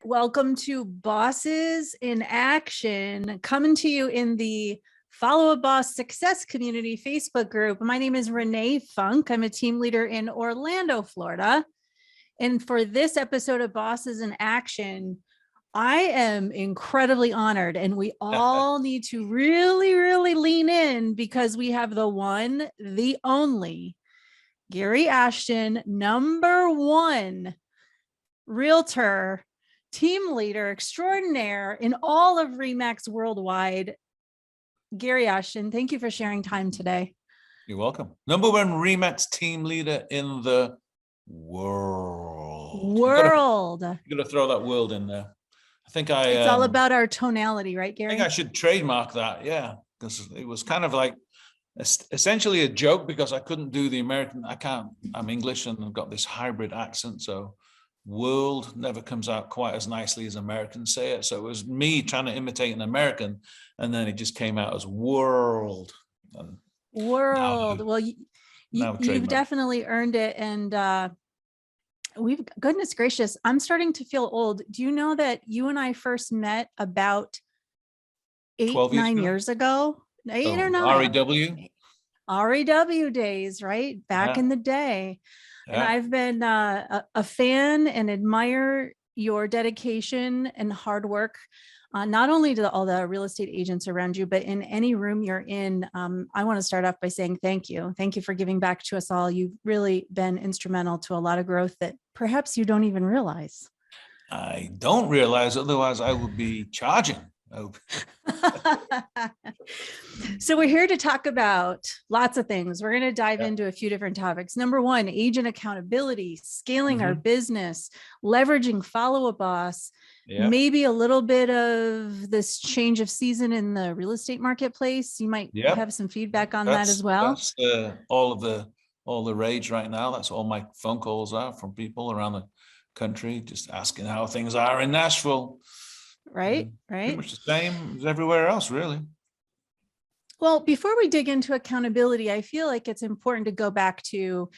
Welcome to Bosses in Action, coming to you in the Follow a Boss Success Community Facebook group. My name is Renee Funk. I'm a team leader in Orlando, Florida. And for this episode of Bosses in Action, I am incredibly honored, and we all need to really lean in because we have the one, the only, Gary Ashton, #1 realtor, team leader extraordinaire in all of RE/MAX worldwide. Gary Ashton, thank you for sharing time today. You're welcome. #1 RE/MAX team leader in the world. You got to throw that world in there. I think it's all about our tonality, right, Gary? I think I should trademark that. Yeah, because it was kind of like essentially a joke because I couldn't do the American. I'm English and I've got this hybrid accent, so world never comes out quite as nicely as Americans say it. So it was me trying to imitate an American, and then it just came out as world. And world. Well, you've definitely earned it. And goodness gracious, I'm starting to feel old. Do you know that you and I first met about 9 years ago? 8 or 9. REW days, right? Back in the day. And I've been a fan and admire your dedication and hard work, not only to all the real estate agents around you, but in any room you're in. I want to start off by saying thank you. Thank you for giving back to us all. You've really been instrumental to a lot of growth that perhaps you don't even realize. I don't realize, otherwise I would be charging. So we're here to talk about lots of things. We're going to dive into a few different topics. #1, agent accountability, scaling our business, leveraging Follow a Boss, maybe a little bit of this change of season in the real estate marketplace. You might have some feedback on that as well. That's all the rage right now. That's all my phone calls are from people around the country, just asking how things are in Nashville. Right. Pretty much the same as everywhere else, really. Well, before we dig into accountability, I feel like it's important to go back to,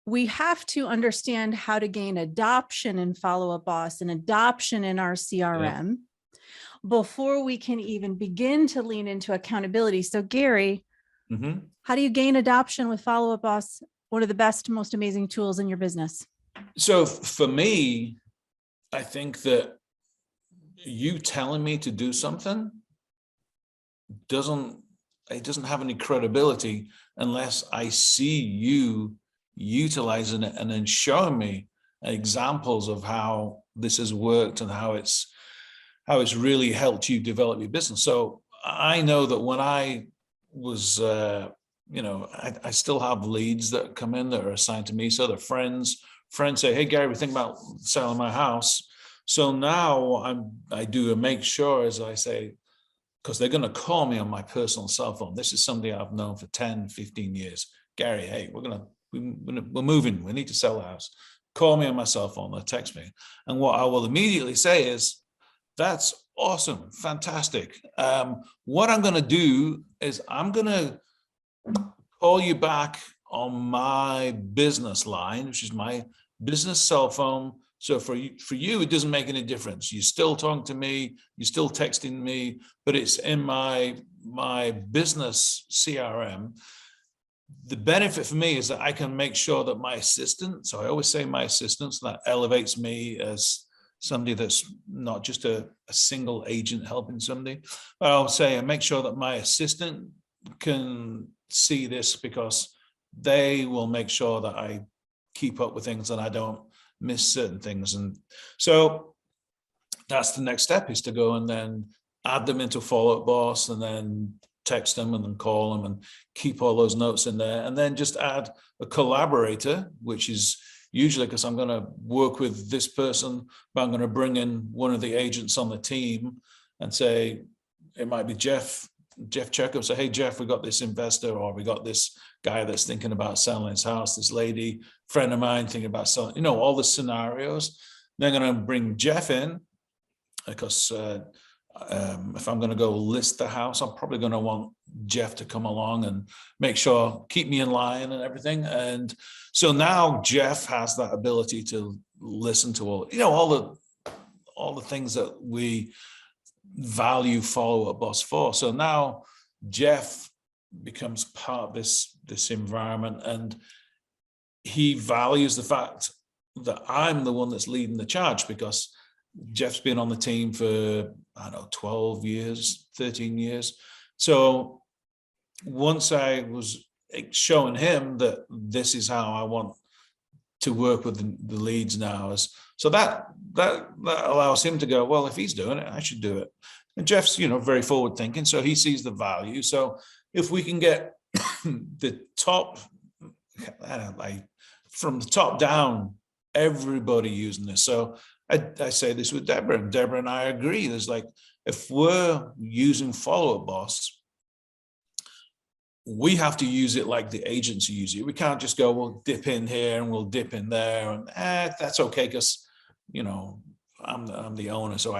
we have to understand how to gain adoption and Follow a Boss and adoption in our CRM before we can even begin to lean into accountability. So Gary, how do you gain adoption with Follow a Boss? One of the best, most amazing tools in your business. So for me, I think that you telling me to do something doesn't have any credibility unless I see you utilizing it and then showing me examples of how this has worked and how it's really helped you develop your business. So I know that when I was I still have leads that come in that are assigned to me. So the friends say, hey Gary, we think about selling my house. So now I do a make sure, as I say, because they're going to call me on my personal cell phone. This is somebody I've known for 10, 15 years. Gary, hey, we're moving. We need to sell the house. Call me on my cell phone or text me. And what I will immediately say is, that's awesome. Fantastic. What I'm going to do is I'm going to call you back on my business line, which is my business cell phone. So for you, it doesn't make any difference. You're still talking to me, you're still texting me, but it's in my business CRM. The benefit for me is that I can make sure that my assistant, so I always say my assistant, so that elevates me as somebody that's not just a single agent helping somebody, but I'll say I make sure that my assistant can see this because they will make sure that I keep up with things and I don't miss certain things. And so that's the next step, is to go and then add them into Follow Up Boss and then text them and then call them and keep all those notes in there. And then just add a collaborator, which is usually because I'm going to work with this person, but I'm going to bring in one of the agents on the team and say, it might be Jeff Checkup. Say, hey, Jeff, we got this investor, or we got this guy that's thinking about selling his house, this lady, friend of mine thinking about selling, all the scenarios. They're going to bring Jeff in because if I'm going to go list the house, I'm probably going to want Jeff to come along and make sure, keep me in line and everything. And so now Jeff has that ability to listen to all all the things that we value Follow-Up Boss for. So now Jeff becomes part of this environment, and he values the fact that I'm the one that's leading the charge, because Jeff's been on the team for, I don't know, 12 years, 13 years. So once I was showing him that this is how I want to work with the leads now, so that allows him to go, well, if he's doing it, I should do it. And Jeff's, very forward thinking, so he sees the value. So if we can get the top, from the top down, everybody using this. So I say this with Deborah, and Deborah and I agree. There's like, if we're using Follow-Up Boss, we have to use it like the agents use it. We can't just go, we'll dip in here and we'll dip in there, and that's okay, because I'm the owner, so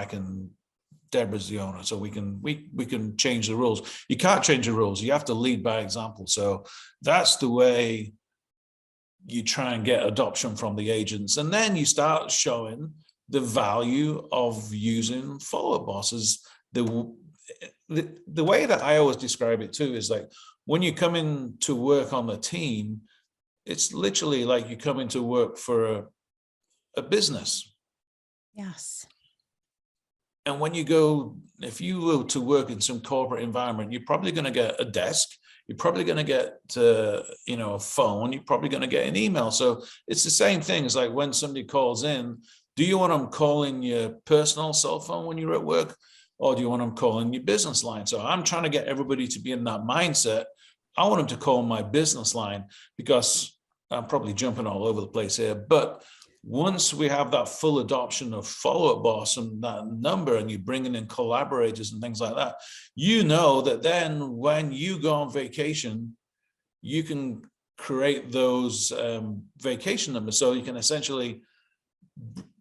Deborah's the owner, so we can change the rules. You can't change the rules. You have to lead by example. So that's the way you try and get adoption from the agents, and then you start showing the value of using Follow-Up Bosses. The way that I always describe it too is like, when you come in to work on the team, it's literally like you come in to work for a business. Yes. And when you go, if you go to work in some corporate environment, you're probably going to get a desk. You're probably going to get, a phone. You're probably going to get an email. So it's the same thing. It's like when somebody calls in, do you want them calling your personal cell phone when you're at work? Or do you want them calling your business line? So I'm trying to get everybody to be in that mindset. I want them to call my business line, because I'm probably jumping all over the place here. But once we have that full adoption of Follow-Up Boss and that number, and you're bringing in collaborators and things like that, that then when you go on vacation, you can create those vacation numbers. So you can essentially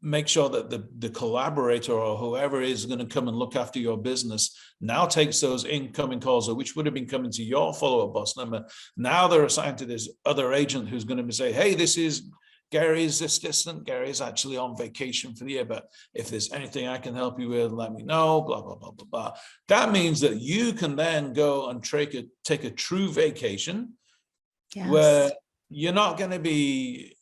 make sure that the collaborator or whoever is going to come and look after your business now takes those incoming calls, which would have been coming to your Follow-Up Boss number. Now they're assigned to this other agent who's going to say, hey, this is Gary's assistant. Gary is actually on vacation for the year, but if there's anything I can help you with, let me know, blah, blah, blah, blah, blah. That means that you can then go and take a true vacation. Yes. Where you're not going to be,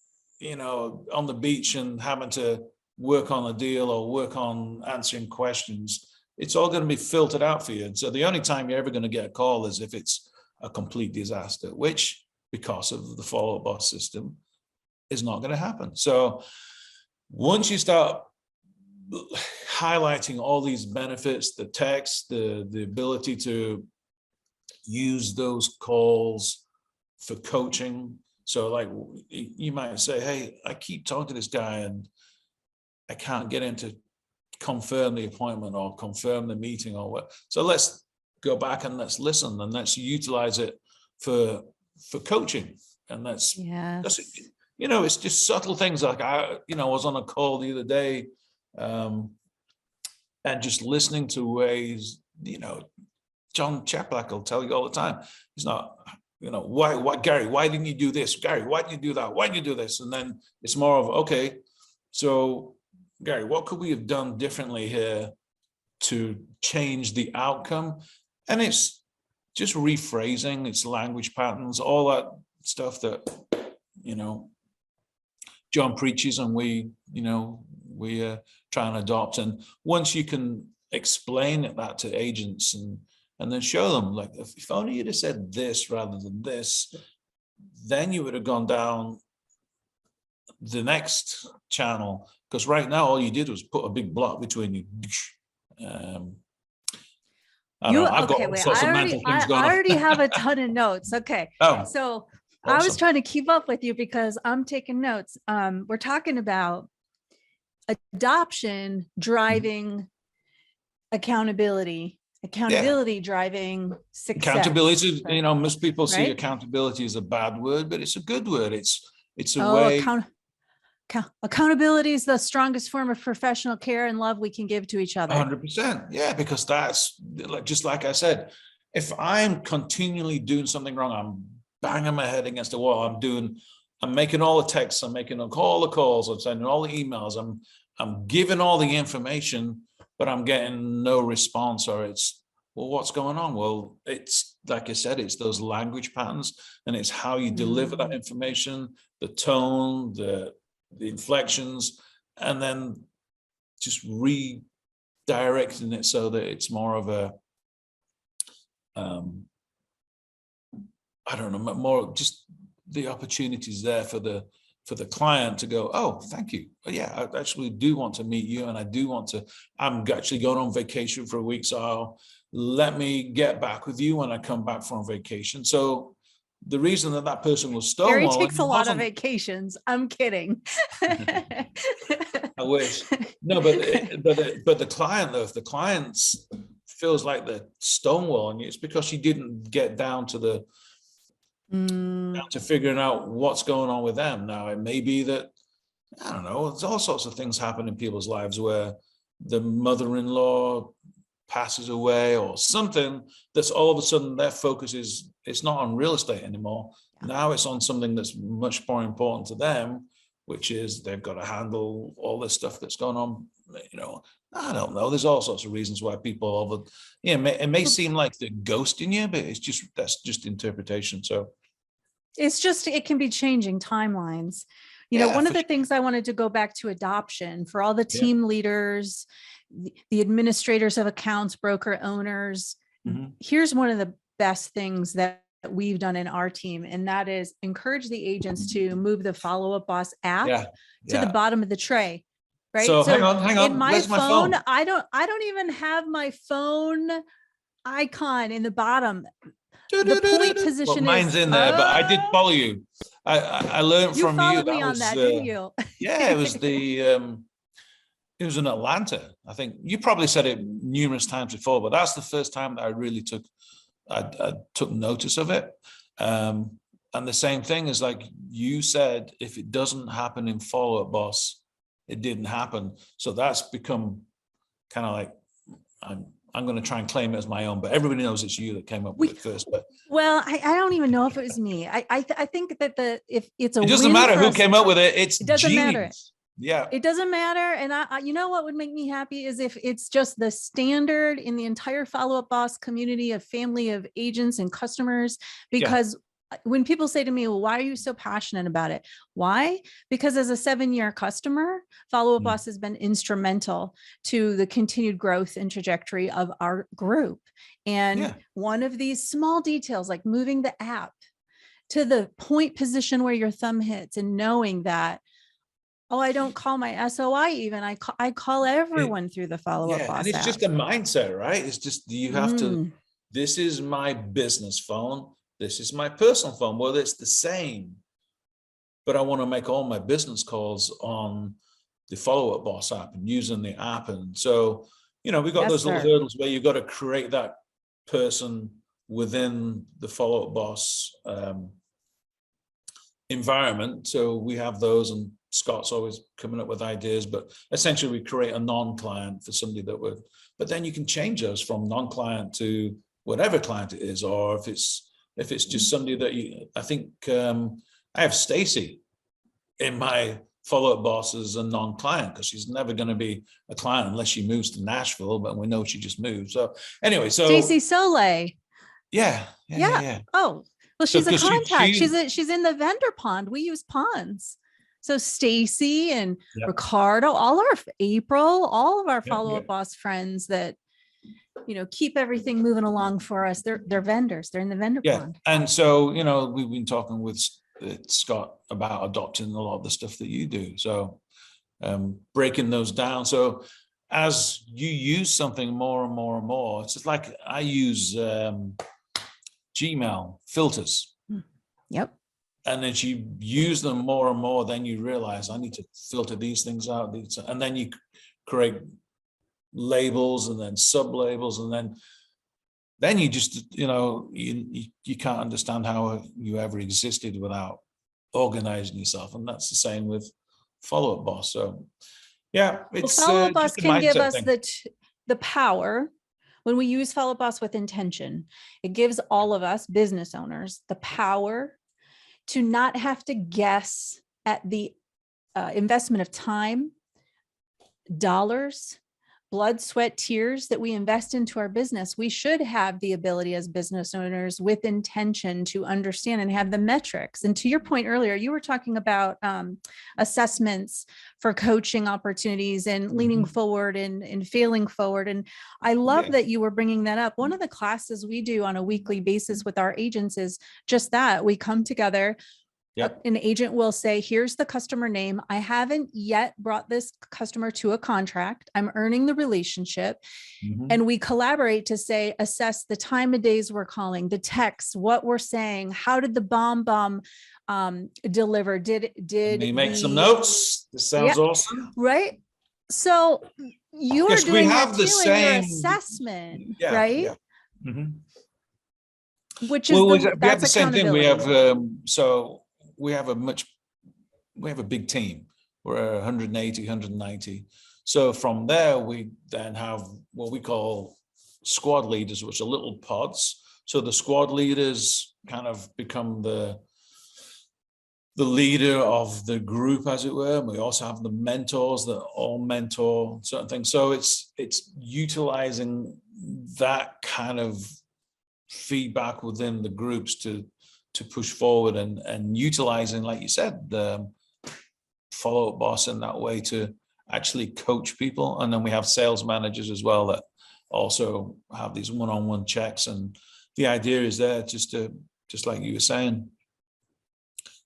on the beach and having to work on a deal or work on answering questions. It's all going to be filtered out for you. And so the only time you're ever going to get a call is if it's a complete disaster, which, because of the Follow-Up Boss system, is not going to happen. So once you start highlighting all these benefits, the text, the ability to use those calls for coaching. So like you might say, hey, I keep talking to this guy and I can't get him to confirm the appointment or confirm the meeting or what. So let's go back and let's listen and let's utilize it for coaching. And that's it's just subtle things. Like I was on a call the other day and just listening to ways, John Chaplack will tell you all the time. He's not, why, Gary, why didn't you do this? Gary, why didn't you do that? Why didn't you do this? And then it's more of, okay, so Gary, what could we have done differently here to change the outcome? And it's just rephrasing, it's language patterns, all that stuff that, John preaches and we try and adopt. And once you can explain that to agents and then show them, like, if only you'd have said this rather than this, then you would have gone down the next channel. Because right now, all you did was put a big block between you. I already have a ton of notes. Okay. Oh, so awesome. I was trying to keep up with you because I'm taking notes. We're talking about adoption driving accountability driving success. Accountability, right? Most people see accountability as a bad word, but it's a good word. It's a way. Accountability is the strongest form of professional care and love we can give to each other. 100%. Yeah, because that's just like I said, if I'm continually doing something wrong, I'm banging my head against the wall, I'm doing I'm making all the texts, I'm making all the calls, I'm sending all the emails, I'm giving all the information, but I'm getting no response, or it's, well, what's going on? Well, it's like I said, it's those language patterns, and it's how you deliver that information, the tone, the inflections, and then just redirecting it so that it's more of a, I don't know, more just the opportunities there for the client to go, oh, thank you. Yeah, I actually do want to meet you, and I do want to, I'm actually going on vacation for a week, so let me get back with you when I come back from vacation. So the reason that person was stonewalling, Gary takes a lot of vacations. I'm kidding. I wish. No, but the client, though, if the client feels like they're stonewalling you, it's because you didn't get down to figuring out what's going on with them. Now, it may be that, I don't know, there's all sorts of things happen in people's lives where the mother-in-law passes away or something, that's all of a sudden their focus is, it's not on real estate anymore. Now it's on something that's much more important to them, which is they've got to handle all this stuff that's going on. You know, I don't know. There's all sorts of reasons why people it may seem like they're ghosting you, but it's just, that's just interpretation. So it's just, it can be changing timelines. You know, one of the things I wanted to go back to adoption for all the team leaders, the administrators of accounts, broker owners. Here's one of the best things that we've done in our team, and that is encourage the agents to move the Follow-Up Boss app to the bottom of the tray. Right. So hang on. In my phone, I don't even have my phone icon in the bottom. The point position mine's in there, but I did follow you. I learned from you. You followed me on that, didn't you? Yeah, it was it was in Atlanta. I think you probably said it numerous times before, but that's the first time that I really took notice of it. And the same thing is, like you said, if it doesn't happen in Follow-Up Boss, it didn't happen. So that's become kind of like, I'm going to try and claim it as my own, but everybody knows it's you that came up with it first. But well, I don't even know if it was me. I think that if it's it doesn't matter who came up with it. It doesn't matter. Yeah, it doesn't matter. And I you know what would make me happy is if it's just the standard in the entire Follow-Up Boss community of family of agents and customers, because when people say to me, well, why are you so passionate about it? Why? Because as a 7-year customer, Follow-Up Boss has been instrumental to the continued growth and trajectory of our group. And one of these small details, like moving the app to the point position where your thumb hits, and knowing that, oh, I don't call my SOI even. I call everyone through the Follow-Up Boss and it's app. just a mindset, right? It's just, you have to, this is my business phone. This is my personal phone. Well, it's the same, but I want to make all my business calls on the Follow-Up Boss app and using the app. And so, you know, we've got those little hurdles where you've got to create that person within the Follow-Up Boss environment. So we have those, and Scott's always coming up with ideas, but essentially we create a non-client for somebody that would, but then you can change those from non-client to whatever client it is, or if it's just somebody that I think I have Stacy in my Follow-Up Boss as a non-client, because she's never going to be a client unless she moves to Nashville, but we know she just moved. So anyway, Stacy Soleil. Yeah. Oh, well, she's a contact. She's in the vendor pond. We use ponds. So Stacy and Ricardo, all of our Follow-Up Boss friends that, you know, keep everything moving along for us. They're vendors. They're in the vendor pond. And so, you know, we've been talking with Scott about adopting a lot of the stuff that you do. So breaking those down. So as you use something more and more and more, it's just like I use Gmail filters. Yep. And as you use them more and more, then you realize I need to filter these things out. And then you create labels and then sub-labels, and then you just, you know, you can't understand how you ever existed without organizing yourself. And that's the same with Follow-Up Boss. So it's Follow-Up Boss can give us the power. When we use Follow-Up Boss with intention, it gives all of us business owners the power to not have to guess at the investment of time, dollars, blood, sweat, tears that we invest into our business. We should have the ability as business owners with intention to understand and have the metrics. And to your point earlier, you were talking about assessments for coaching opportunities and leaning forward and failing forward. And I love that you were bringing that up. One of the classes we do on a weekly basis with our agents is just that. We come together. Yep. An agent will say, here's the customer name. I haven't yet brought this customer to a contract. I'm earning the relationship. And we collaborate to say, assess the time of days we're calling, the texts, what we're saying. How did the bomb deliver? Did you make some notes? This sounds awesome. Right. So you are doing we have that the too same in your assessment, right? Yeah. Which is we have that's the same thing. We accountability. have we have a big team. We're 180, 190. So from there, we then have what we call squad leaders, which are little pods. So the squad leaders kind of become the leader of the group, as it were. And we also have the mentors that all mentor certain things. So it's utilizing that kind of feedback within the groups to push forward and utilizing, like you said, the follow-up boss in that way to actually coach people. And then we have sales managers as well that also have these one-on-one checks. And the idea is there just like you were saying,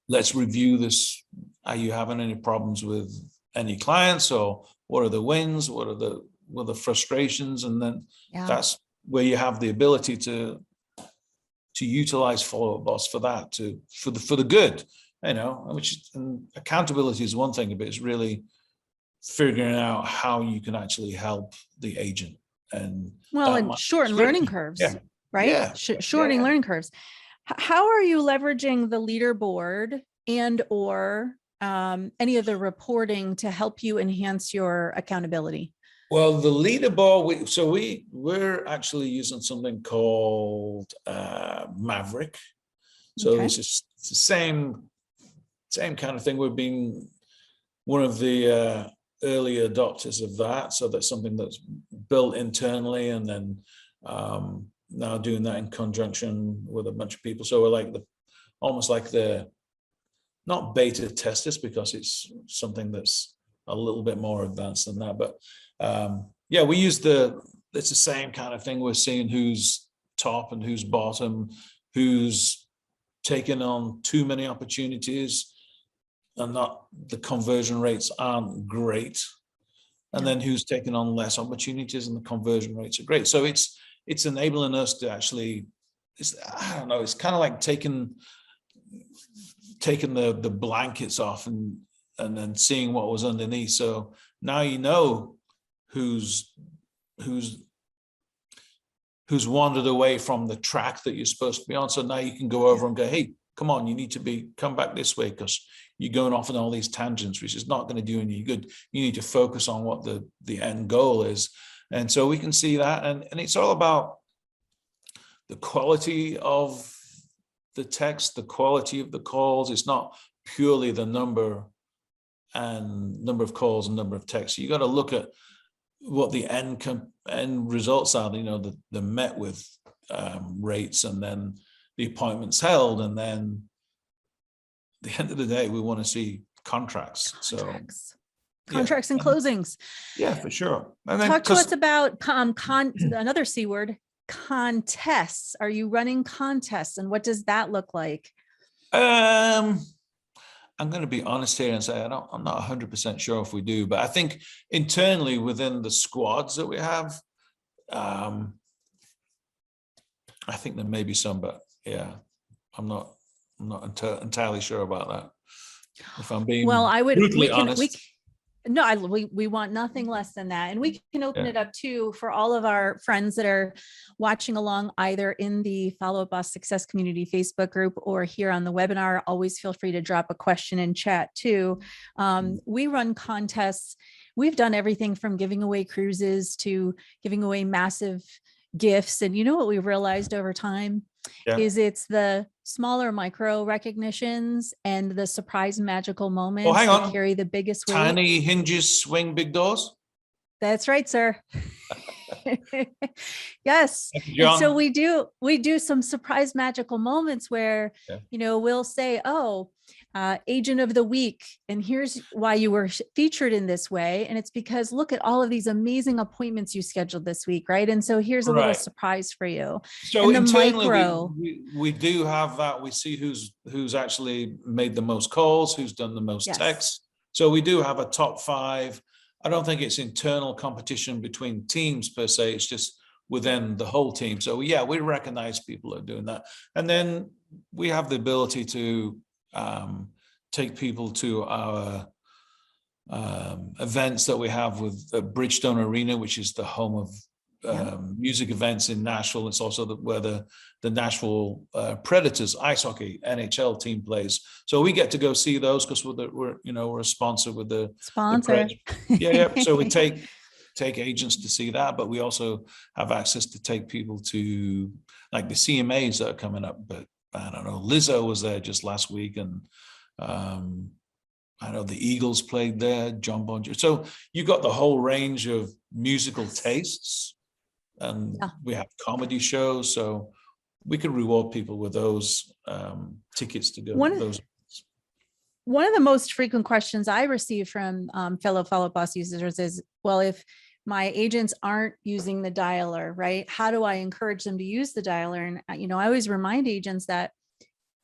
let's review this. Are you having any problems with any clients, or what are the wins? What are the frustrations? And then that's where you have the ability to utilize follow-up boss for that, for the good, and accountability is one thing, but it's really figuring out how you can actually help the agent and shorten learning curves, right? Yeah. Shortening learning curves. How are you leveraging the leaderboard and or any of the reporting to help you enhance your accountability? Well, the leaderboard, we're actually using something called Maverick. So this is the same kind of thing. We've been one of the early adopters of that. So that's something that's built internally, and then now doing that in conjunction with a bunch of people. So we're like almost like the not beta testers, because it's something that's a little bit more advanced than that, but we use it's the same kind of thing. We're seeing who's top and who's bottom, who's taken on too many opportunities and the conversion rates aren't great, and then who's taken on less opportunities and the conversion rates are great. So it's enabling us to actually, it's kind of like taking the blankets off and then seeing what was underneath. So now you know who's wandered away from the track that you're supposed to be on. So now you can go over and go, hey, come on, you need to come back this way, because you're going off on all these tangents, which is not going to do any good. You need to focus on what the end goal is. And so we can see that. And it's all about the quality of the text, the quality of the calls. It's not purely the number of calls and number of texts. You got to look at what the end results are, the met with rates, and then the appointments held, and then at the end of the day, we want to see contracts. Contracts and closings. Yeah, for sure. And then talk to us about another C word, contests. Are you running contests, and what does that look like? I'm going to be honest here and say I'm not 100% sure if we do, but I think internally within the squads that we have, I think there may be some, but I'm not entirely sure about that. If I'm being brutally honest. We want nothing less than that. And we can open it up too for all of our friends that are watching along, either in the Follow Up Boss Success Community Facebook group or here on the webinar. Always feel free to drop a question in chat too. We run contests. We've done everything from giving away cruises to giving away massive gifts. And you know what we've realized over time? Yeah. is it's the smaller micro recognitions and the surprise magical moments hang that on. carry the biggest weight. Tiny hinges swing big doors. That's right, sir. Yes. Thank you, And so John. we do some surprise magical moments where, Yeah. we'll say, oh, agent of the week, and here's why you were featured in this way. And it's because look at all of these amazing appointments you scheduled this week, right? And so here's a little Right. surprise for you. So And the internally, micro, we do have that. We see who's actually made the most calls, who's done the most Yes. texts. So we do have a top 5. I don't think it's internal competition between teams per se. It's just within the whole team. So yeah, we recognize people are doing that. And then we have the ability to take people to our events that we have with Bridgestone Arena, which is the home of music events in Nashville. It's also where the Nashville Predators ice hockey NHL team plays. So we get to go see those because we're a sponsor with the sponsor. Yeah. So we take agents to see that, but we also have access to take people to like the CMAs that are coming up. But I don't know, Lizzo was there just last week, and I know the Eagles played there, John Bon Jovi. So you got the whole range of musical tastes, and we have comedy shows. So we can reward people with those tickets to go to those. One of the most frequent questions I receive from fellow Follow Up Boss users is, well, if my agents aren't using the dialer, right? How do I encourage them to use the dialer? And, I always remind agents that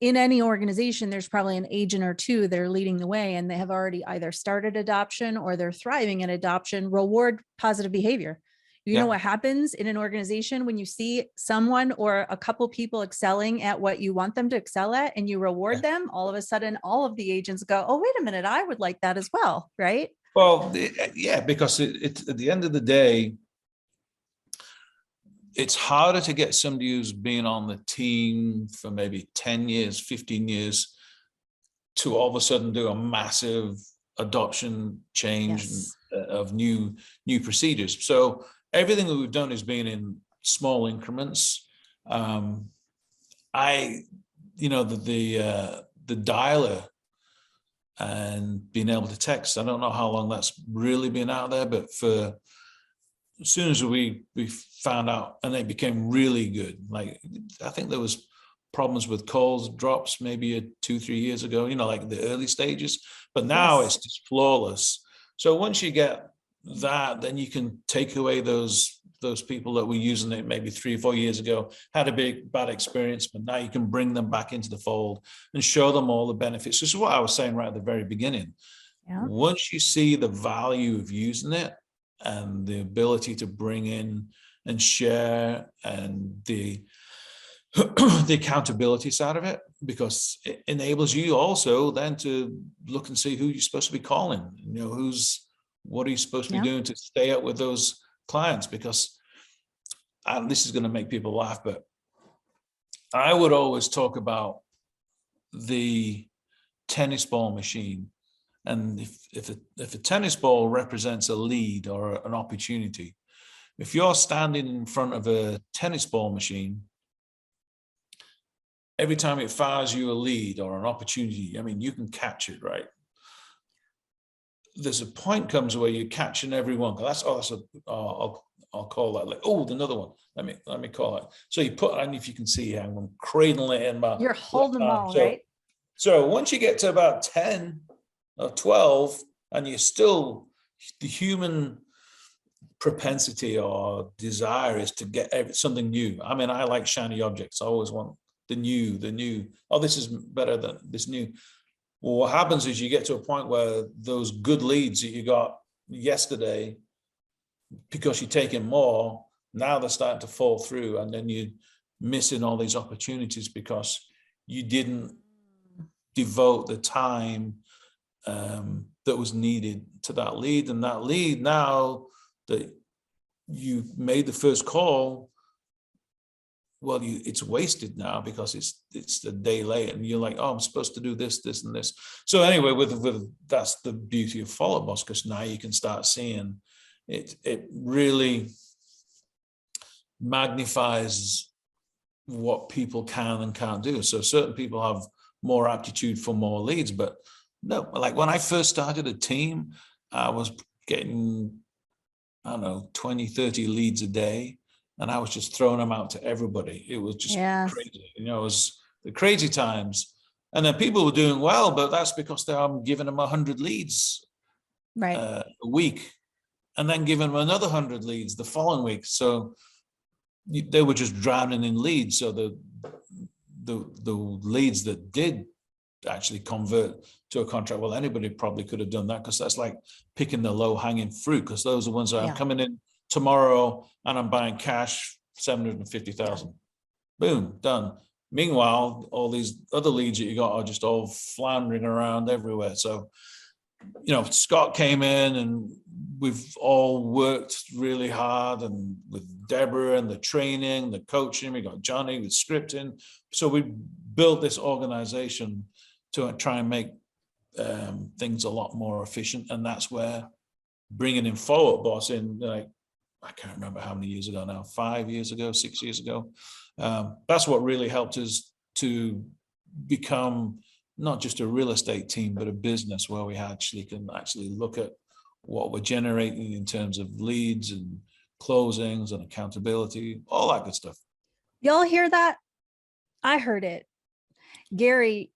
in any organization, there's probably an agent or two that are leading the way, and they have already either started adoption or they're thriving in adoption. Reward positive behavior. You know what happens in an organization when you see someone or a couple people excelling at what you want them to excel at, and you reward them, all of a sudden, all of the agents go, oh, wait a minute, I would like that as well, right? Well, yeah, because it's at the end of the day, it's harder to get somebody who's been on the team for maybe 10 years, 15 years to all of a sudden do a massive adoption change of new procedures. So everything that we've done has been in small increments. The dialer and being able to text, I don't know how long that's really been out there, but as soon as we found out, and it became really good. Like, I think there was problems with calls drops maybe 2-3 years ago, like the early stages, but now it's just flawless. So once you get that, then you can take away those people that were using it maybe 3 or 4 years ago, had a bad experience, but now you can bring them back into the fold and show them all the benefits. This is what I was saying right at the very beginning. Yeah. Once you see the value of using it and the ability to bring in and share and the accountability side of it, because it enables you also then to look and see who you're supposed to be calling, what are you supposed to be doing to stay up with those clients? Because, and this is going to make people laugh, but I would always talk about the tennis ball machine. And if a tennis ball represents a lead or an opportunity, if you're standing in front of a tennis ball machine, every time it fires you a lead or an opportunity, I mean, you can catch it, right? There's a point comes where you're catching everyone. I'll call that, like, oh, another one. Let me call it. So you put, and if you can see, I'm cradling it in my. You're holding them all, right? So once you get to about 10 or 12, and you're still, the human propensity or desire is to get something new. I mean, I like shiny objects. I always want the new. Oh, this is better than this new. Well, what happens is you get to a point where those good leads that you got yesterday, because you're taking more, now they're starting to fall through, and then you're missing all these opportunities because you didn't devote the time that was needed to that lead. And that lead, now that you made the first call, well, it's wasted now because it's a day late, and you're like, oh, I'm supposed to do this, this, and this. So anyway, with that's the beauty of Follow Boss, because now you can start seeing it. It really magnifies what people can and can't do. So certain people have more aptitude for more leads, but no, like when I first started a team, I was getting, I don't know, 20, 30 leads a day. And I was just throwing them out to everybody. It was just crazy. You know, it was the crazy times. And then people were doing well, but that's because I'm giving them 100 leads a week, and then giving them another 100 leads the following week. So they were just drowning in leads. So the leads that did actually convert to a contract, well, anybody probably could have done that, because that's like picking the low hanging fruit, because those are the ones that I'm coming in tomorrow and I'm buying cash, 750,000. Boom, done. Meanwhile, all these other leads that you got are just all floundering around everywhere. So, you know, Scott came in and we've all worked really hard, and with Deborah and the training, the coaching, we got Johnny with scripting. So we built this organization to try and make things a lot more efficient. And that's where bringing in Follow Up Boss in, like, I can't remember how many years ago now, 5 years ago, 6 years ago. That's what really helped us to become not just a real estate team, but a business where we can look at what we're generating in terms of leads and closings and accountability, all that good stuff. Y'all hear that? I heard it. Gary,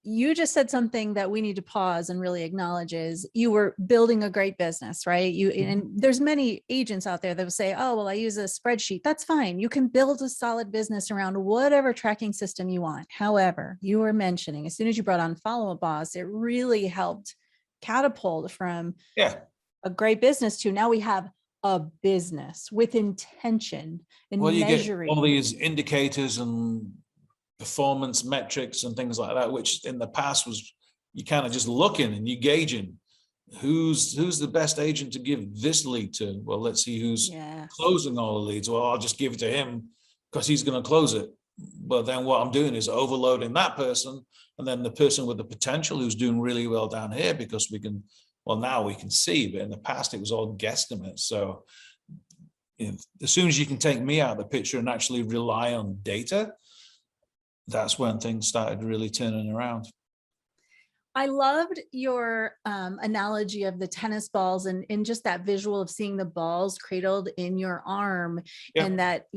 you just said something that we need to pause and really acknowledge is you were building a great business, right? And there's many agents out there that will say, oh, well, I use a spreadsheet. That's fine. You can build a solid business around whatever tracking system you want. However, you were mentioning, as soon as you brought on Follow Up Boss, it really helped catapult from a great business to now we have a business with intention and measuring. You get all these indicators and performance metrics and things like that, which in the past was you kind of just looking and you gauging who's the best agent to give this lead to. Well, let's see who's closing all the leads. Well, I'll just give it to him because he's going to close it. But then what I'm doing is overloading that person, and then the person with the potential who's doing really well down here, because now we can see, but in the past it was all guesstimates. So as soon as you can take me out of the picture and actually rely on data, that's when things started really turning around. I loved your analogy of the tennis balls and just that visual of seeing the balls cradled in your arm and that,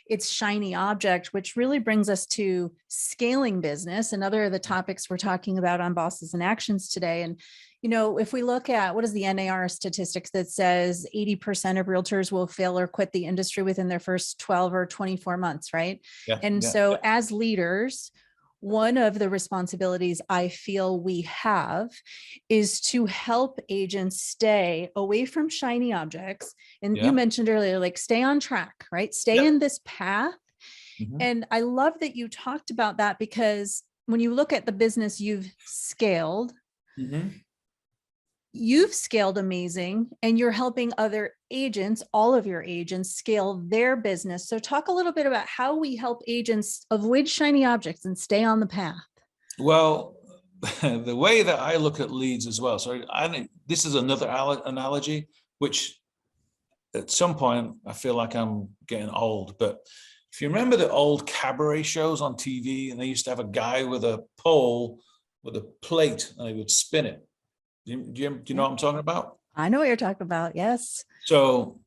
it's shiny object, which really brings us to scaling business and other of the topics we're talking about on Bosses in Actions today. And, if we look at what is the NAR statistics that says 80% of realtors will fail or quit the industry within their first 12 or 24 months, right? So as leaders, one of the responsibilities I feel we have is to help agents stay away from shiny objects. And you mentioned earlier, like stay on track, right? Stay in this path. And I love that you talked about that, because when you look at the business you've scaled, you've scaled amazing, and you're helping other agents, all of your agents, scale their business. So talk a little bit about how we help agents avoid shiny objects and stay on the path. Well, the way that I look at leads as well. So this is another analogy, which at some point I feel like I'm getting old, but if you remember the old cabaret shows on TV, and they used to have a guy with a pole with a plate and he would spin it. Do you know what I'm talking about? I know what you're talking about. Yes. So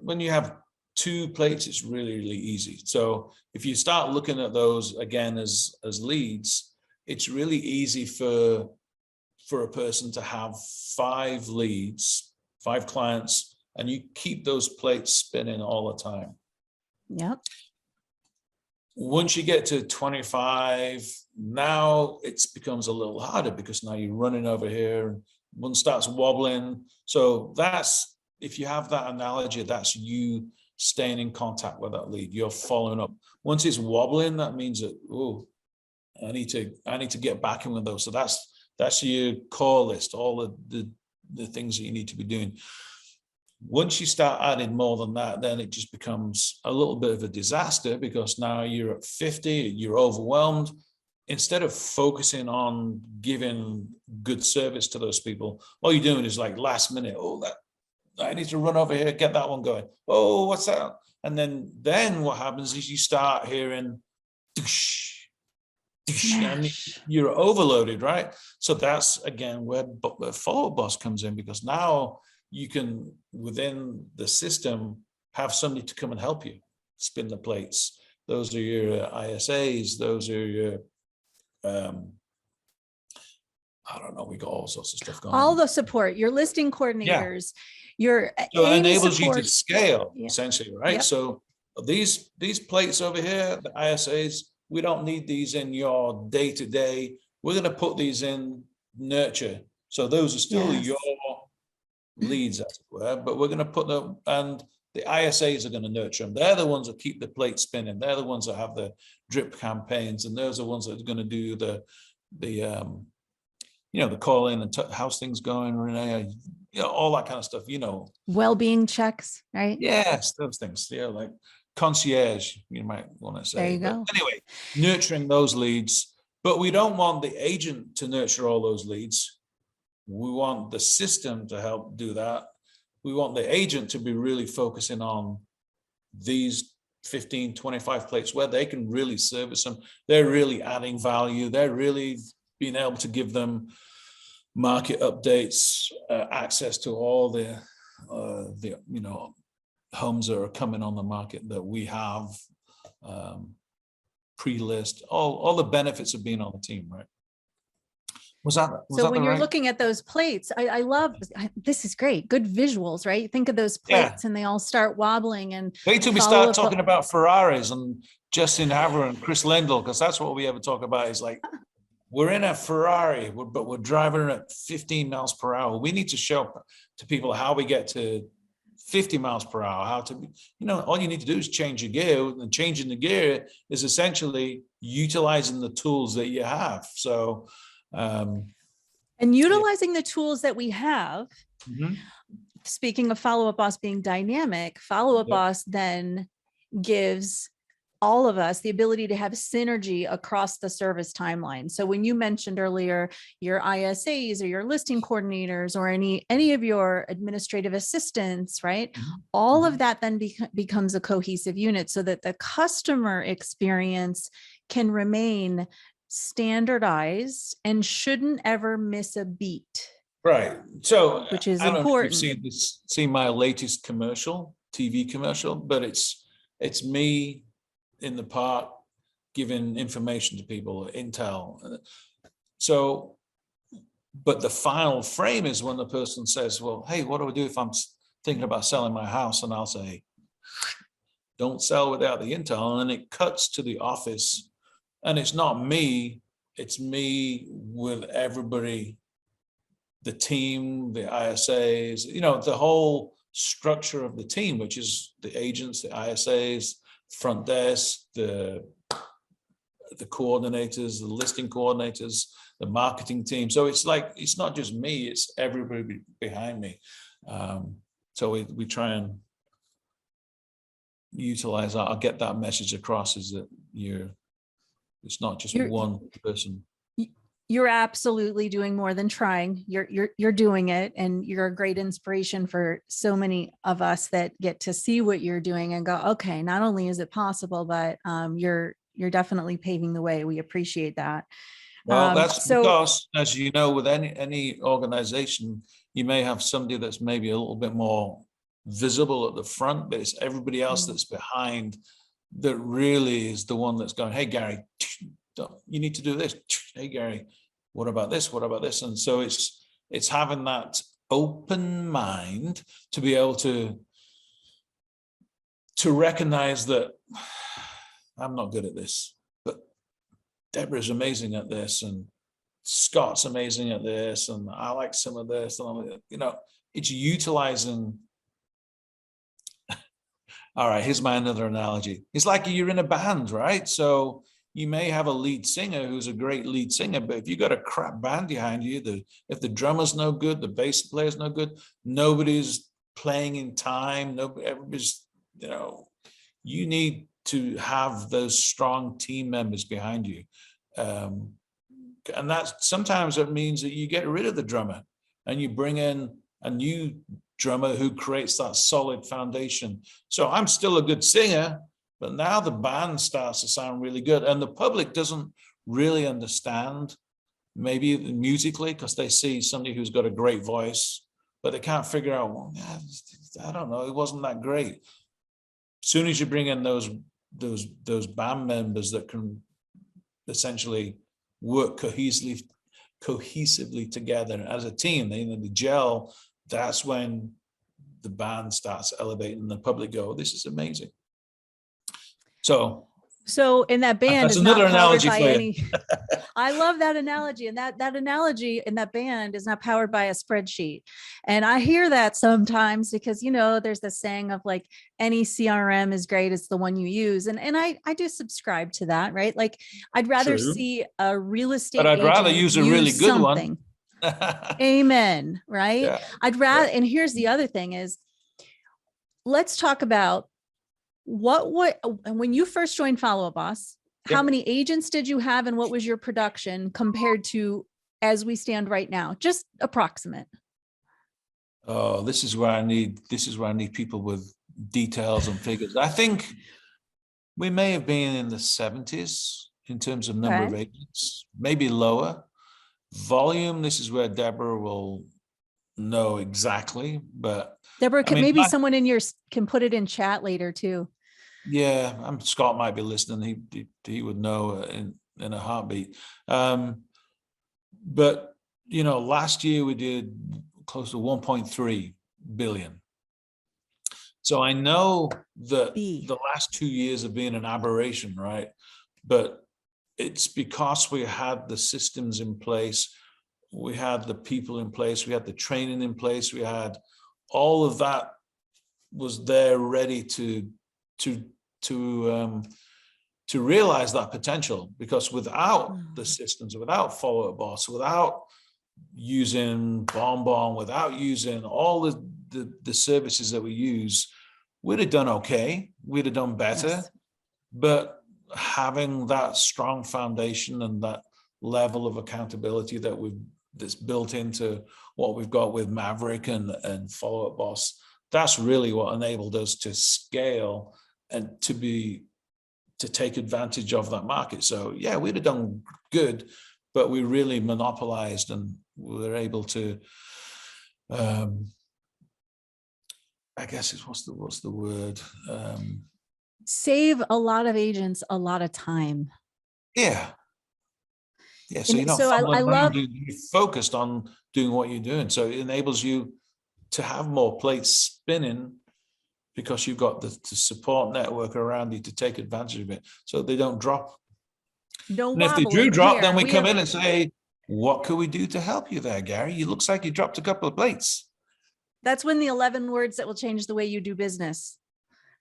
when you have two plates, it's really, really easy. So if you start looking at those again as leads, it's really easy for a person to have 5 leads, 5 clients, and you keep those plates spinning all the time. Yep. Once you get to 25, now it becomes a little harder, because now you're running over here and one starts wobbling. So if you have that analogy, that's you staying in contact with that lead. You're following up. Once it's wobbling, that means that, I need to get back in with those. So that's your core list, all the things that you need to be doing. Once you start adding more than that, then it just becomes a little bit of a disaster, because now you're at 50, you're overwhelmed. Instead of focusing on giving good service to those people, all you're doing is like last minute, I need to run over here, get that one going. Oh, what's that? And then what happens is you start hearing, doosh, doosh, and you're overloaded, right? So that's, again, where Follow-Up Boss comes in, because now you can, within the system, have somebody to come and help you spin the plates. Those are your ISAs. Those are your, I don't know, we got all sorts of stuff going all on. the support, your listing coordinators, your so it enables support. you to scale, essentially, right? Yep. So these plates over here, the ISAs, we don't need these in your day-to-day. We're going to put these in nurture. So those are still your leads, as it were, but we're going to put them, and the ISAs are going to nurture them. They're the ones that keep the plate spinning. They're the ones that have the drip campaigns, and those are the ones that are going to do the the call in and how's things going, Renee, all that kind of stuff, well-being checks, right? Yes, those things, like concierge, you might want to say. There you go. Anyway, nurturing those leads, but we don't want the agent to nurture all those leads. We want the system to help do that. We want the agent to be really focusing on these 15, 25 plates where they can really service them. They're really adding value. They're really being able to give them market updates, access to all the homes that are coming on the market that we have, pre-list, all the benefits of being on the team, right? So when you're looking at those plates, I love, this is great, good visuals, right? Think of those plates and they all start wobbling, and wait till we start talking about Ferraris and Justin Haver and Chris Lendl, because that's what we ever talk about, is like, we're in a Ferrari, but we're driving at 15 miles per hour. We need to show to people how we get to 50 miles per hour, how to, all you need to do is change your gear, and changing the gear is essentially utilizing the tools that you have. So, and utilizing the tools that we have. Speaking of Follow-Up Boss being dynamic, Follow-Up Boss then gives all of us the ability to have synergy across the service timeline. So when you mentioned earlier your ISAs or your listing coordinators or any of your administrative assistants, right? All of that then becomes a cohesive unit, so that the customer experience can remain standardized and shouldn't ever miss a beat. Right. So which is I don't important. know if you've seen my latest commercial, TV commercial, but it's me in the park giving information to people, intel. So, but the final frame is when the person says, well, hey, what do I do if I'm thinking about selling my house? And I'll say, don't sell without the intel. And then it cuts to the office, and it's not me, it's me with everybody, the team, the ISAs, the whole structure of the team, which is the agents, the ISAs, front desk, the coordinators, the listing coordinators, the marketing team. So it's like, it's not just me, it's everybody behind me. So we try and utilize that. I'll get that message across, is that it's not just one person. You're absolutely doing more than trying. You're doing it, and you're a great inspiration for so many of us that get to see what you're doing and go, okay, not only is it possible, but you're definitely paving the way. We appreciate that. Well, that's because, as you know, with any organization, you may have somebody that's maybe a little bit more visible at the front, but it's everybody else that's behind that really is the one that's going, hey, Gary, you need to do this. Hey, Gary, what about this? What about this? And so it's having that open mind to be able to recognize that I'm not good at this, but Deborah's amazing at this, and Scott's amazing at this, and I like some of this, and it's utilizing. All right, here's my another analogy. It's like you're in a band, right? So you may have a lead singer who's a great lead singer, but if you got a crap band behind you, if the drummer's no good, the bass player's no good, nobody's playing in time, everybody's, you need to have those strong team members behind you. And that sometimes it means that you get rid of the drummer and you bring in a new drummer who creates that solid foundation. So I'm still a good singer, but now the band starts to sound really good, and the public doesn't really understand maybe musically, because they see somebody who's got a great voice, but they can't figure out, well, I don't know, it wasn't that great. As soon as you bring in those band members that can essentially work cohesively together as a team, they gel, that's when the band starts elevating and the public go, this is amazing. So in that band that's is another not powered analogy by for you. any. I love that analogy, and that analogy in that band is not powered by a spreadsheet. And I hear that sometimes because, there's this saying of like, any CRM is great, it's the one you use. And I do subscribe to that, right? Like, I'd rather True. see a real estate But I'd rather agent use a really good something. one. Amen. Right. Yeah. I'd rather, and here's the other thing is, let's talk about when you first joined Follow Up Boss, how Yep. many agents did you have and what was your production compared to as we stand right now? Just approximate. Oh, this is where I need people with details and figures. I think we may have been in the 70s in terms of number of agents, maybe lower. Volume, this is where Deborah will know exactly, but Deborah, maybe someone in yours can put it in chat later too. Yeah, Scott might be listening. He would know in a heartbeat. But last year we did close to 1.3 billion. So I know that the last 2 years have been an aberration, right? But it's because we had the systems in place, we had the people in place, we had the training in place, we had all of that was there ready to realize that potential. Because without the systems, without Follow Up Boss, without using Bonbon, without using all the services that we use, we'd have done okay, we'd have done better. Yes. But having that strong foundation and that level of accountability that's built into what we've got with Maverick and Follow Up Boss, that's really what enabled us to scale and to take advantage of that market. So yeah, we'd have done good, but we really monopolized and we were able to, I guess it's what's the word? Save a lot of agents a lot of time. Yeah. Yeah. So you're not you're focused on doing what you're doing. So it enables you to have more plates spinning because you've got the support network around you to take advantage of it, so they don't drop. And if they do drop, then we come in and say, what could we do to help you there, Gary? It looks like you dropped a couple of plates. That's when the 11 words that will change the way you do business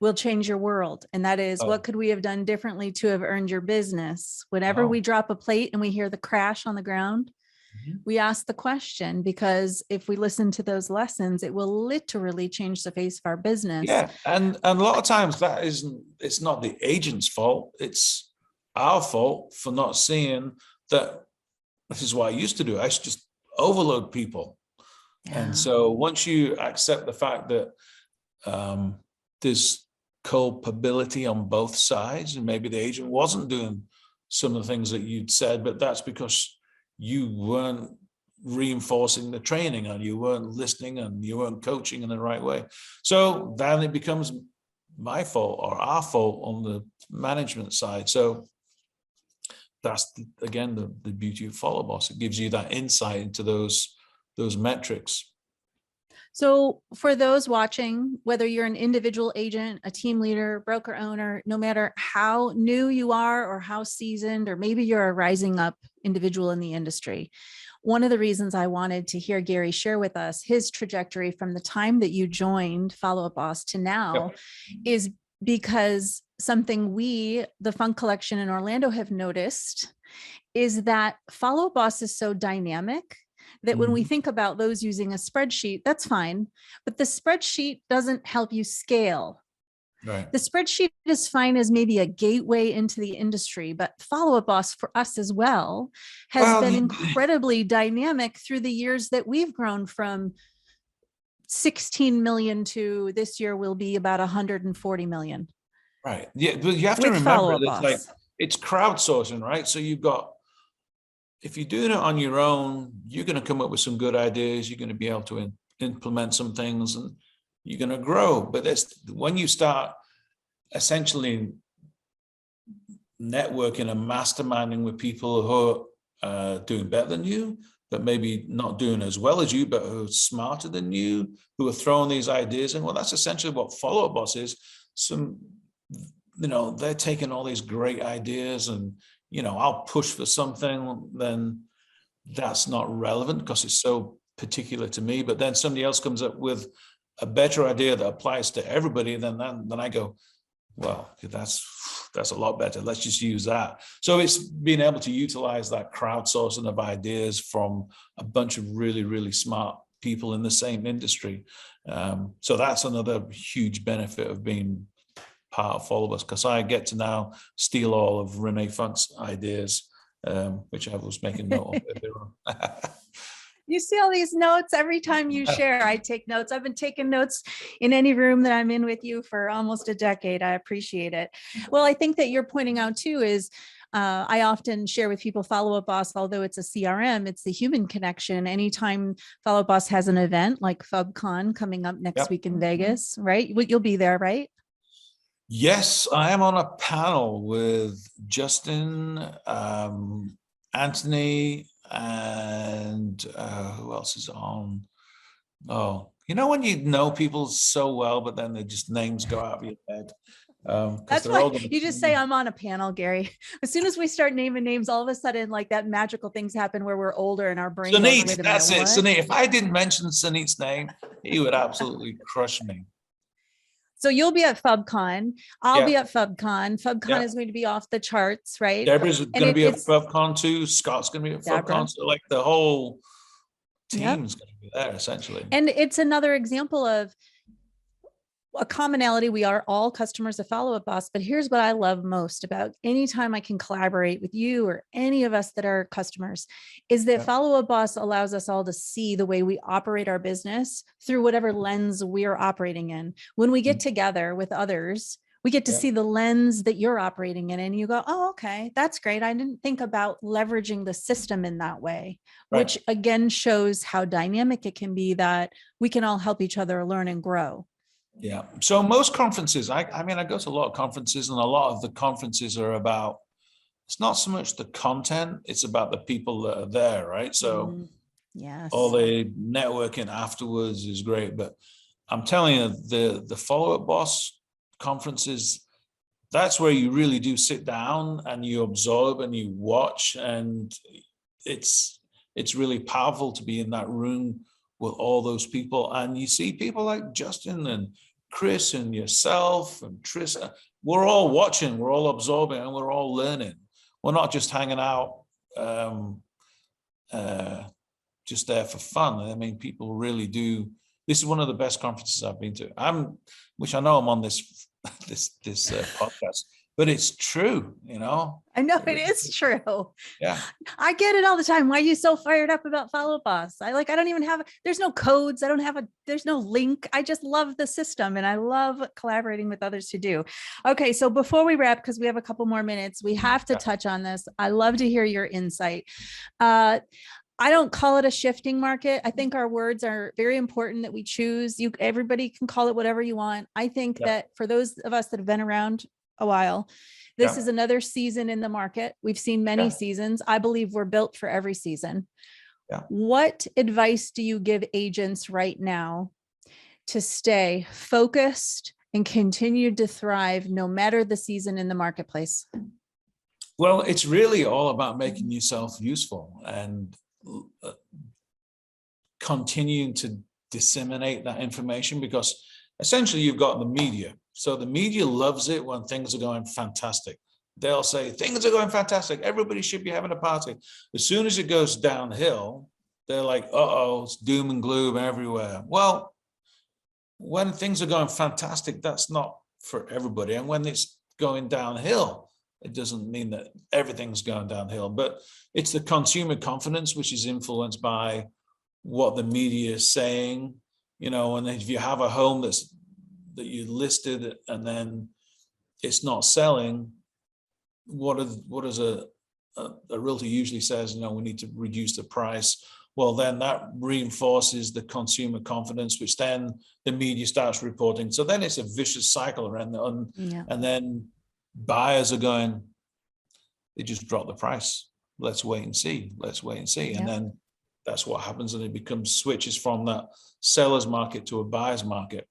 will change your world. And that is, what could we have done differently to have earned your business? Whenever we drop a plate and we hear the crash on the ground, we ask the question, because if we listen to those lessons, it will literally change the face of our business. Yeah. And a lot of times it's not the agent's fault. It's our fault for not seeing that. This is what I used to do. I used to just overload people. Yeah. And so once you accept the fact that there's culpability on both sides, and maybe the agent wasn't doing some of the things that you'd said, but that's because you weren't reinforcing the training and you weren't listening and you weren't coaching in the right way. So then it becomes my fault or our fault on the management side. So that's again the beauty of Follow Boss. It gives you that insight into those metrics. So for those watching, whether you're an individual agent, a team leader, broker owner, no matter how new you are or how seasoned, or maybe you're a rising up individual in the industry, one of the reasons I wanted to hear Gary share with us his trajectory from the time that you joined Follow Up Boss to now is because something we, the Funk Collection in Orlando, have noticed is that Follow Up Boss is so dynamic that when we think about those using a spreadsheet, that's fine, but the spreadsheet doesn't help you scale. Right. The spreadsheet is fine as maybe a gateway into the industry, but Follow Up Boss for us as well has been incredibly dynamic through the years that we've grown from 16 million to this year will be about 140 million. Right. Yeah, but you have to With remember Follow-Up that Boss. it's crowdsourcing, right? So you've got, if you're doing it on your own, you're going to come up with some good ideas. You're going to be able to implement some things, and you're going to grow. But that's when you start essentially networking and masterminding with people who are doing better than you, but maybe not doing as well as you, but who are smarter than you, who are throwing these ideas in. Well, that's essentially what Follow-Up Boss is. They're taking all these great ideas, and, I'll push for something, then that's not relevant because it's so particular to me. But then somebody else comes up with a better idea that applies to everybody, then I go, well, that's a lot better. Let's just use that. So it's being able to utilize that crowdsourcing of ideas from a bunch of really, really smart people in the same industry. So that's another huge benefit of being part of Follow Us, because I get to now steal all of Renee Funk's ideas, which I was making note of earlier on. You see all these notes every time you share. I take notes. I've been taking notes in any room that I'm in with you for almost a decade. I appreciate it. Well, I think that you're pointing out too is I often share with people Follow-Up Boss, although it's a CRM, it's the human connection. Anytime Follow-Up Boss has an event like FubCon coming up next week in Vegas, right? You'll be there, right? Yes, I am on a panel with Justin, Anthony, and who else is on? Oh, when you know people so well, but then just names go out of your head. That's why you just say I'm on a panel, Gary. As soon as we start naming names, all of a sudden, like that magical things happen where we're older and our brain. Sunit, that's it. Sunit. If I didn't mention Sunit's name, he would absolutely crush me. So you'll be at FubCon. I'll be at FubCon. FubCon is going to be off the charts, right? Deborah's going to be at FubCon too. Scott's going to be at FubCon. So like the whole team is going to be there essentially. And it's another example of a commonality. We are all customers of Follow-Up Boss, but here's what I love most about anytime I can collaborate with you or any of us that are customers is that Follow-Up Boss allows us all to see the way we operate our business through whatever lens we're operating in. When we get together with others, we get to see the lens that you're operating in, and you go, oh, okay, that's great. I didn't think about leveraging the system in that way, which again shows how dynamic it can be, that we can all help each other learn and grow. Yeah. So most conferences, I go to a lot of conferences, and a lot of the conferences are about, it's not so much the content, it's about the people that are there, right? So all the networking afterwards is great, but I'm telling you, the Follow-Up Boss conferences, that's where you really do sit down and you absorb and you watch, and it's really powerful to be in that room with all those people, and you see people like Justin and Chris and yourself and Trista. We're all watching, we're all absorbing, and we're all learning. We're not just hanging out just there for fun. I mean, people really do. This is one of the best conferences I've been to. Which I know I'm on this podcast, but it's true, I know it is true. Yeah, I get it all the time. Why are you so fired up about Follow-Up Boss? I don't even have, there's no codes. There's no link. I just love the system, and I love collaborating with others to do. Okay. So before we wrap, because we have a couple more minutes, we have to touch on this. I love to hear your insight. I don't call it a shifting market. I think our words are very important that we choose. Everybody can call it whatever you want. I think that for those of us that have been around a while, this is another season in the market. We've seen many seasons. I believe we're built for every season. What advice do you give agents right now to stay focused and continue to thrive no matter the season in the marketplace? Well, it's really all about making yourself useful and continuing to disseminate that information, because essentially you've got the media. So the media loves it when things are going fantastic. They'll say things are going fantastic, everybody should be having a party. As soon as it goes downhill, they're like, uh-oh, it's doom and gloom everywhere. Well, when things are going fantastic, that's not for everybody. And when it's going downhill, it doesn't mean that everything's going downhill, but it's the consumer confidence, which is influenced by what the media is saying, And if you have a home that you listed and then it's not selling, what does a realtor usually says? We need to reduce the price. Well, then that reinforces the consumer confidence, which then the media starts reporting. So then it's a vicious cycle around and then buyers are going, they just drop the price. Let's wait and see. And then that's what happens, and it switches from that seller's market to a buyer's market.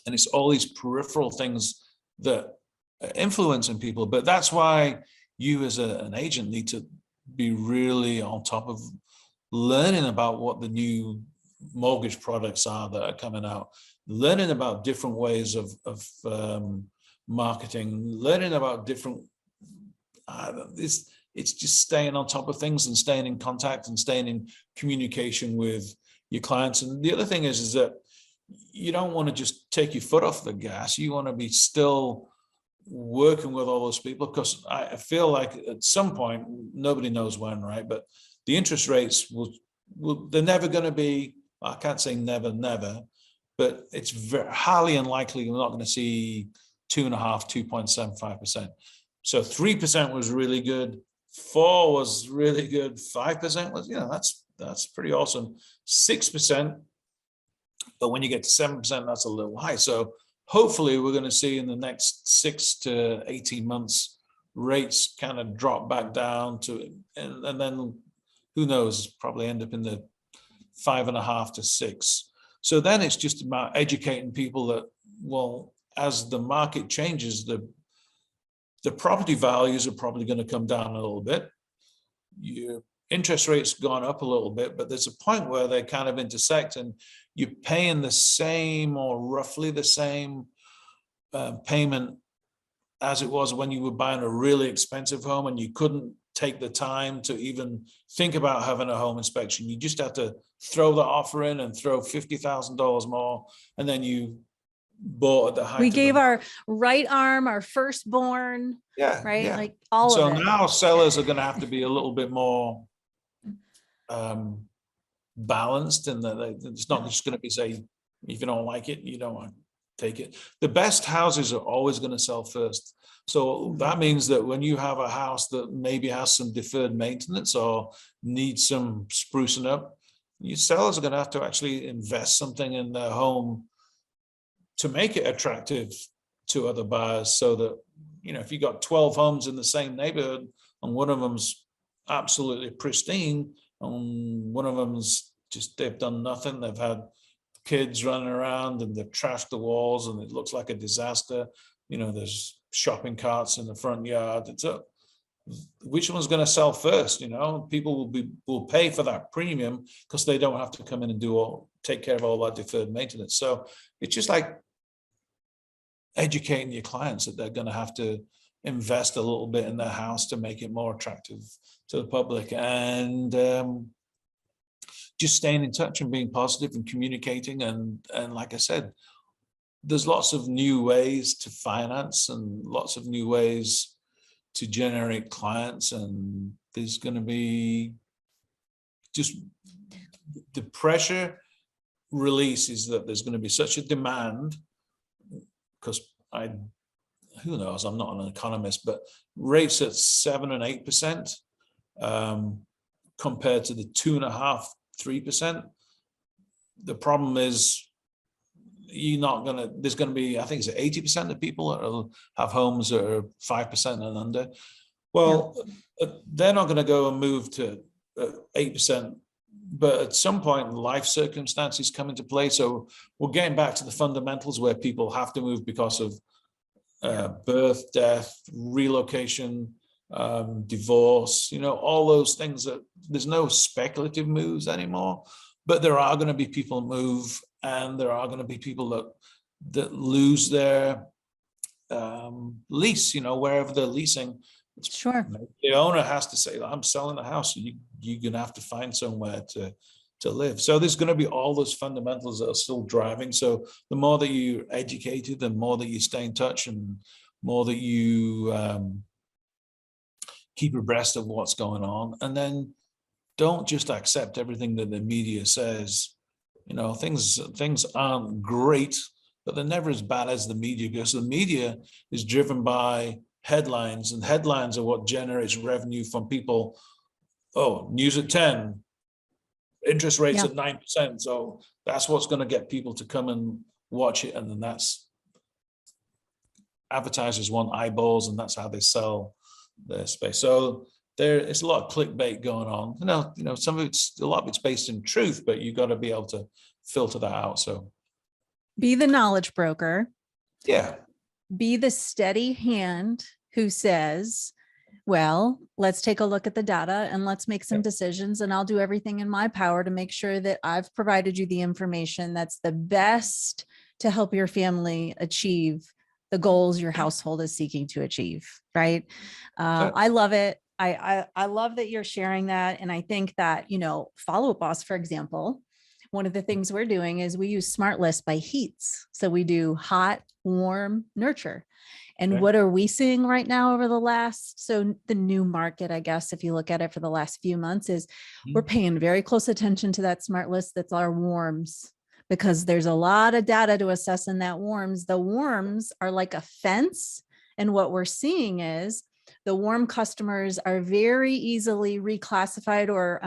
And it's all these peripheral things that are influencing people. But that's why you as an agent need to be really on top of learning about what the new mortgage products are that are coming out, learning about different ways of marketing, learning about different, it's just staying on top of things and staying in contact and staying in communication with your clients. And the other thing is that you don't want to just take your foot off the gas. You want to be still working with all those people, because I feel like at some point, nobody knows when, right? But the interest rates they're never going to be, I can't say never, but it's very highly unlikely we're not going to see 2.75%. So 3% was really good. 4 was really good. 5% was, that's pretty awesome. 6%, but when you get to 7%, that's a little high. So hopefully we're going to see in the next 6 to 18 months, rates kind of drop back down to, and then who knows, probably end up in the 5.5 to 6. So then it's just about educating people that, well, as the market changes, the property values are probably going to come down a little bit. Your interest rates gone up a little bit, but there's a point where they kind of intersect, and you're paying the same or roughly the same payment as it was when you were buying a really expensive home and you couldn't take the time to even think about having a home inspection. You just have to throw the offer in and throw $50,000 more, and then you bought at the height. We gave our right arm, our firstborn, right? Yeah. Like all of it. So now sellers are going to have to be a little bit more balanced, and that it's not just going to be say, if you don't like it, you don't want to take it. The best houses are always going to sell first. So that means that when you have a house that maybe has some deferred maintenance or needs some sprucing up, your sellers are going to have to actually invest something in their home to make it attractive to other buyers, so that, if you got 12 homes in the same neighborhood and one of them's absolutely pristine and one of them's just, they've done nothing, they've had kids running around and they've trashed the walls and it looks like a disaster, there's shopping carts in the front yard, which one's going to sell first? People will pay for that premium because they don't have to come in and take care of all that deferred maintenance. So it's just like educating your clients that they're going to have to invest a little bit in their house to make it more attractive to the public, and just staying in touch and being positive and communicating. And like I said, there's lots of new ways to finance and lots of new ways to generate clients, and there's going to be just the pressure release is that there's going to be such a demand, because who knows, I'm not an economist, but rates at 7 and 8% compared to the 2.5, 3%. The problem is there's going to be, I think it's 80% of people that will have homes that are 5% and under. Well, they're not going to go and move to 8%, but at some point life circumstances come into play. So we're getting back to the fundamentals where people have to move because of birth, death, relocation, divorce, all those things. That there's no speculative moves anymore, but there are going to be people move, and there are going to be people that lose their lease, wherever they're leasing. Sure. The owner has to say, I'm selling the house. You're going to have to find somewhere to live. So there's going to be all those fundamentals that are still driving. So the more that you're educated, the more that you stay in touch, and more that you keep abreast of what's going on. And then don't just accept everything that the media says You know, things aren't great, but they're never as bad as the media goes. The media is driven by headlines, and headlines are what generates revenue from people. Oh, news at 10, interest rates Yeah. at 9%. So that's what's going to get people to come and watch it. And then that's advertisers want eyeballs, and that's how they sell their space. So there is a lot of clickbait going on. You know, some of it's, a lot of it's based in truth, but you got to be able to filter that out. So Be the knowledge broker. yeah. Be the steady hand who says, well, let's take a look at the data and let's make some decisions, and I'll do everything in my power to make sure that I've provided you the information that's the best to help your family achieve the goals your household is seeking to achieve. Right. I love it. I love that you're sharing that. And I think that, you know, Follow Up Boss, for example, one of the things we're doing is we use Smart List by heats. So we do hot, warm, nurture. And what are we seeing right now over the last, so the new market, I guess, if you look at it for the last few months, is we're paying very close attention to that Smart List. That's our warms, because there's a lot of data to assess in that warms. The warms are like a fence. And what we're seeing is the warm customers are very easily reclassified or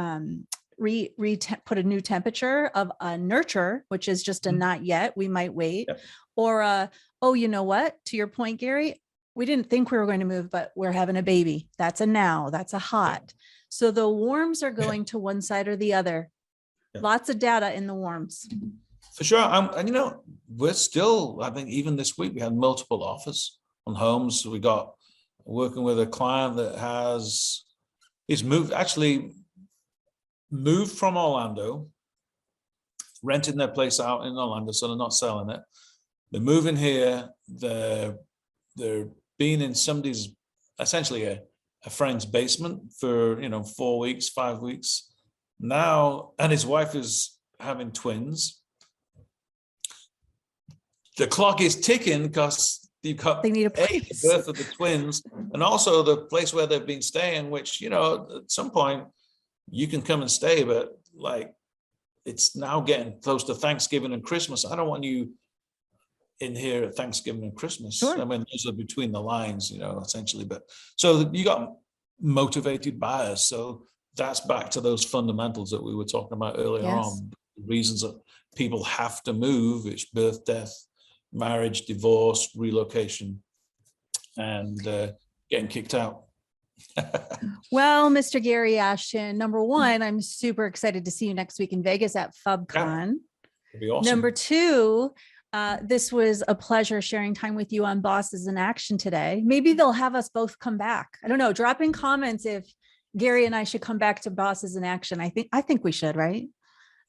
put a new temperature of a nurture, which is just a not yet, we might wait, or oh, you know what, to your point, Gary, we didn't think we were going to move, but we're having a baby. That's a now, that's a hot. So the warms are going to one side or the other. Lots of data in the warms. For sure. And you know, we're still, I think even this week we had multiple offers on homes. We got working with a client that he's moved from Orlando, renting their place out in Orlando, so they're not selling it. They're moving here. They're being in somebody's, essentially a friend's basement for, you know, 4 weeks, 5 weeks now, and his wife is having twins. The clock is ticking because you've got the birth of the twins, and also the place where they've been staying, which, you know, at some point you can come and stay, but like it's now getting close to Thanksgiving and Christmas. I don't want you in here at Thanksgiving and Christmas. Sure. I mean, those are between the lines, you know, essentially. But so you got motivated buyers. So that's back to those fundamentals that we were talking about earlier on. Reasons that people have to move: it's birth, death, marriage, divorce, relocation, and getting kicked out. Well, Mr. Gary Ashton, number one, I'm super excited to see you next week in Vegas at FubCon. It'd be awesome. Number two, this was a pleasure sharing time with you on Bosses in Action today. Maybe they'll have us both come back. I don't know. Drop in comments if Gary and I should come back to Bosses in Action. I think we should, right?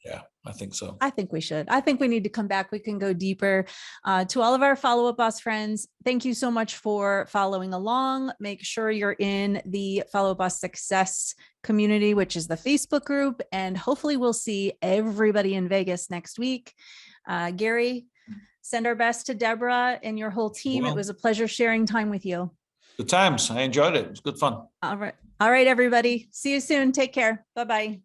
Yeah, I think so. I think we should. I think we need to come back. We can go deeper. To all of our Follow Up Boss friends, thank you so much for following along. Make sure you're in the Follow Up Boss Success community, which is the Facebook group. And hopefully we'll see everybody in Vegas next week. Gary, send our best to Deborah and your whole team. It was a pleasure sharing time with you. Good times. I enjoyed it. It was good fun. All right. All right, everybody. See you soon. Take care. Bye-bye.